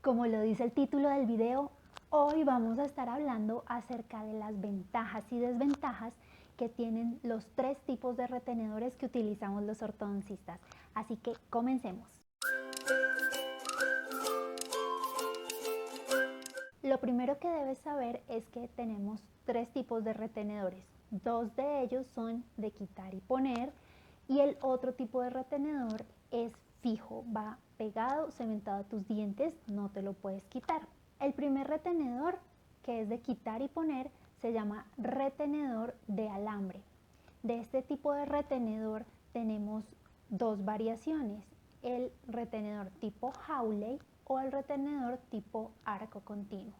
Como lo dice el título del video, hoy vamos a estar hablando acerca de las ventajas y desventajas que tienen los tres tipos de retenedores que utilizamos los ortodoncistas. Así que comencemos. Lo primero que debes saber es que tenemos tres tipos de retenedores. Dos de ellos son de quitar y poner y el otro tipo de retenedor es fijo, va pegado, cementado a tus dientes, no te lo puedes quitar. El primer retenedor, que es de quitar y poner, se llama retenedor de alambre. De este tipo de retenedor tenemos dos variaciones, el retenedor tipo Hawley o el retenedor tipo arco continuo.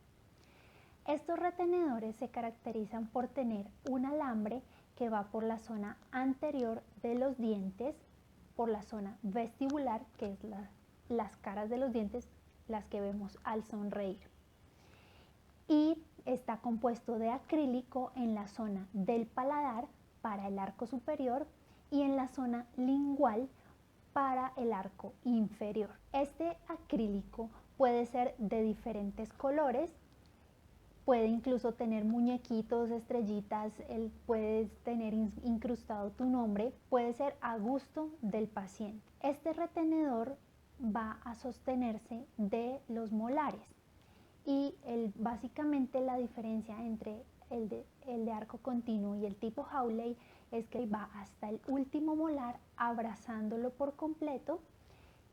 Estos retenedores se caracterizan por tener un alambre que va por la zona anterior de los dientes, por la zona vestibular, que es las caras de los dientes, las que vemos al sonreír. Y está compuesto de acrílico en la zona del paladar para el arco superior y en la zona lingual para el arco inferior. Este acrílico puede ser de diferentes colores, puede incluso tener muñequitos, estrellitas, puedes tener incrustado tu nombre, puede ser a gusto del paciente. Este retenedor va a sostenerse de los molares y básicamente la diferencia entre el de arco continuo y el tipo Hawley es que va hasta el último molar abrazándolo por completo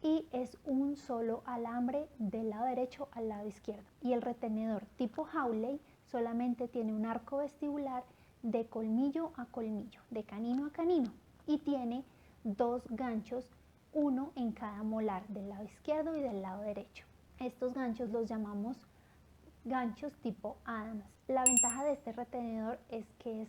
y es un solo alambre del lado derecho al lado izquierdo. Y el retenedor tipo Hawley solamente tiene un arco vestibular de colmillo a colmillo, de canino a canino, y tiene dos ganchos, uno en cada molar, del lado izquierdo y del lado derecho. Estos ganchos los llamamos ganchos tipo Adams. La ventaja de este retenedor es que es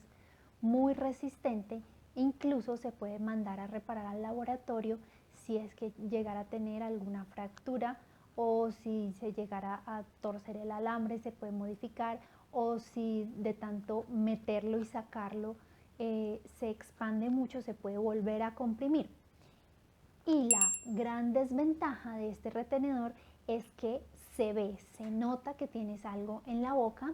muy resistente, incluso se puede mandar a reparar al laboratorio si es que llegara a tener alguna fractura o si se llegara a torcer el alambre, se puede modificar, o si de tanto meterlo y sacarlo se expande mucho, se puede volver a comprimir. Y la gran desventaja de este retenedor es que se ve, se nota que tienes algo en la boca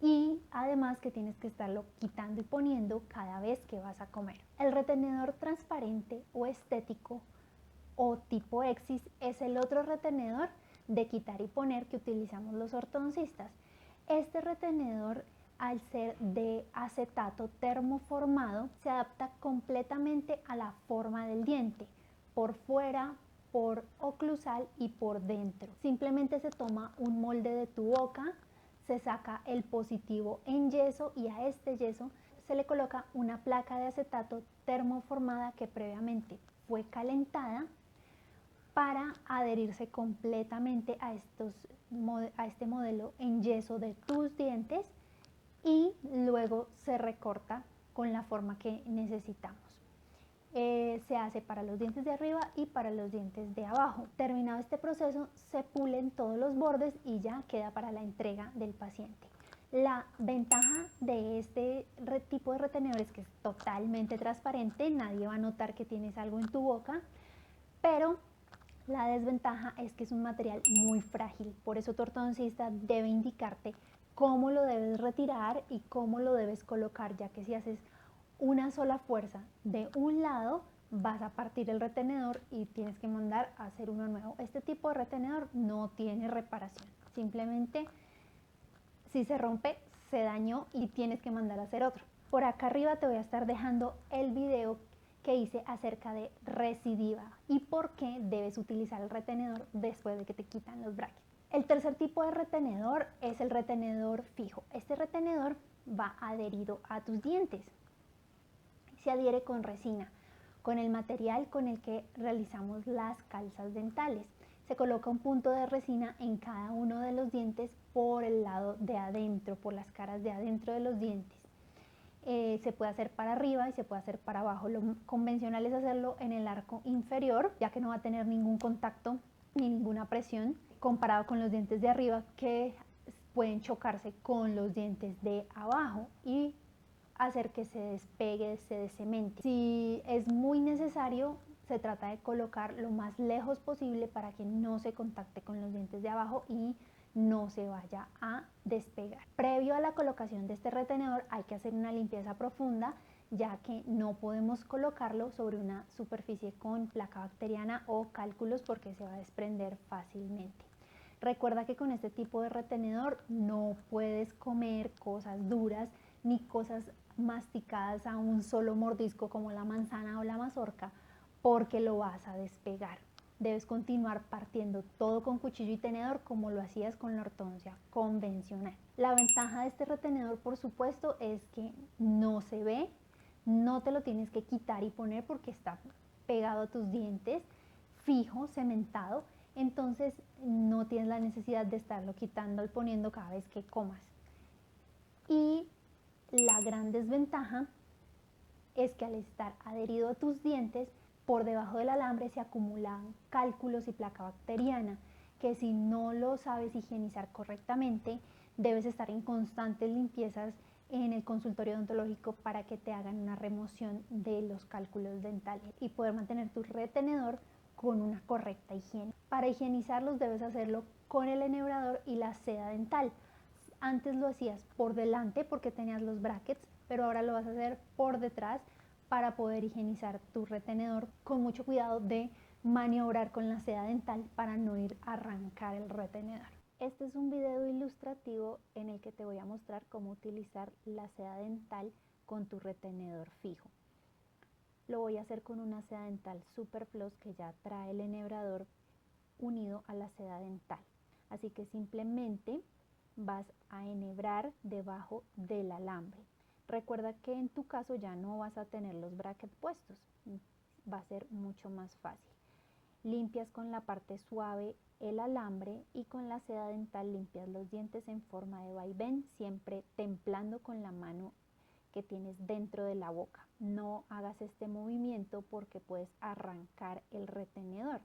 y además que tienes que estarlo quitando y poniendo cada vez que vas a comer. El retenedor transparente o estético o tipo Exis es el otro retenedor de quitar y poner que utilizamos los ortodoncistas. Este retenedor, al ser de acetato termoformado, se adapta completamente a la forma del diente, por fuera, por oclusal y por dentro. Simplemente se toma un molde de tu boca, se saca el positivo en yeso y a este yeso se le coloca una placa de acetato termoformada que previamente fue calentada para adherirse completamente a este modelo en yeso de tus dientes y luego se recorta con la forma que necesitamos. Se hace para los dientes de arriba y para los dientes de abajo. Terminado este proceso, se pulen todos los bordes y ya queda para la entrega del paciente. La ventaja de este tipo de retenedor es que es totalmente transparente, nadie va a notar que tienes algo en tu boca, pero la desventaja es que es un material muy frágil, por eso tu ortodoncista debe indicarte cómo lo debes retirar y cómo lo debes colocar, ya que si haces una sola fuerza de un lado vas a partir el retenedor y tienes que mandar a hacer uno nuevo. Este tipo de retenedor no tiene reparación, simplemente si se rompe se dañó y tienes que mandar a hacer otro. Por acá arriba te voy a estar dejando el video que hice acerca de recidiva y por qué debes utilizar el retenedor después de que te quitan los brackets. El tercer tipo de retenedor es el retenedor fijo. Este retenedor va adherido a tus dientes. Se adhiere con resina, con el material con el que realizamos las calzas dentales. Se coloca un punto de resina en cada uno de los dientes por el lado de adentro, por las caras de adentro de los dientes. Se puede hacer para arriba y se puede hacer para abajo. Lo convencional es hacerlo en el arco inferior, ya que no va a tener ningún contacto ni ninguna presión, comparado con los dientes de arriba que pueden chocarse con los dientes de abajo y hacer que se despegue, se descemente. Si es muy necesario, se trata de colocar lo más lejos posible para que no se contacte con los dientes de abajo y no se vaya a despegar. Previo a la colocación de este retenedor hay que hacer una limpieza profunda, ya que no podemos colocarlo sobre una superficie con placa bacteriana o cálculos porque se va a desprender fácilmente. Recuerda que con este tipo de retenedor no puedes comer cosas duras ni cosas masticadas a un solo mordisco como la manzana o la mazorca, porque lo vas a despegar. Debes continuar partiendo todo con cuchillo y tenedor como lo hacías con la ortodoncia convencional. La ventaja de este retenedor, por supuesto, es que no se ve, no te lo tienes que quitar y poner porque está pegado a tus dientes, fijo, cementado, entonces no tienes la necesidad de estarlo quitando y poniendo cada vez que comas. Y la gran desventaja es que al estar adherido a tus dientes, por debajo del alambre se acumulan cálculos y placa bacteriana, que si no lo sabes higienizar correctamente, debes estar en constantes limpiezas en el consultorio odontológico para que te hagan una remoción de los cálculos dentales y poder mantener tu retenedor con una correcta higiene. Para higienizarlos debes hacerlo con el enhebrador y la seda dental. Antes lo hacías por delante porque tenías los brackets, pero ahora lo vas a hacer por detrás para poder higienizar tu retenedor con mucho cuidado de maniobrar con la seda dental para no ir a arrancar el retenedor. Este es un video ilustrativo en el que te voy a mostrar cómo utilizar la seda dental con tu retenedor fijo. Lo voy a hacer con una seda dental Super Plus que ya trae el enhebrador unido a la seda dental. Así que simplemente vas a enhebrar debajo del alambre. Recuerda que en tu caso ya no vas a tener los brackets puestos, va a ser mucho más fácil. Limpias con la parte suave el alambre y con la seda dental limpias los dientes en forma de vaivén, siempre templando con la mano que tienes dentro de la boca. No hagas este movimiento porque puedes arrancar el retenedor.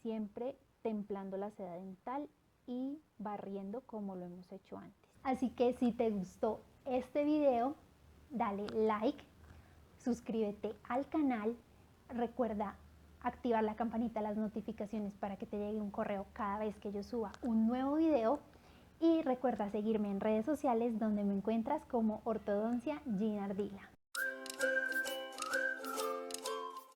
Siempre templando la seda dental y barriendo como lo hemos hecho antes. Así que si te gustó este video, dale like, suscríbete al canal, recuerda activar la campanita de las notificaciones para que te llegue un correo cada vez que yo suba un nuevo video y recuerda seguirme en redes sociales donde me encuentras como Ortodoncia Gina Ardila.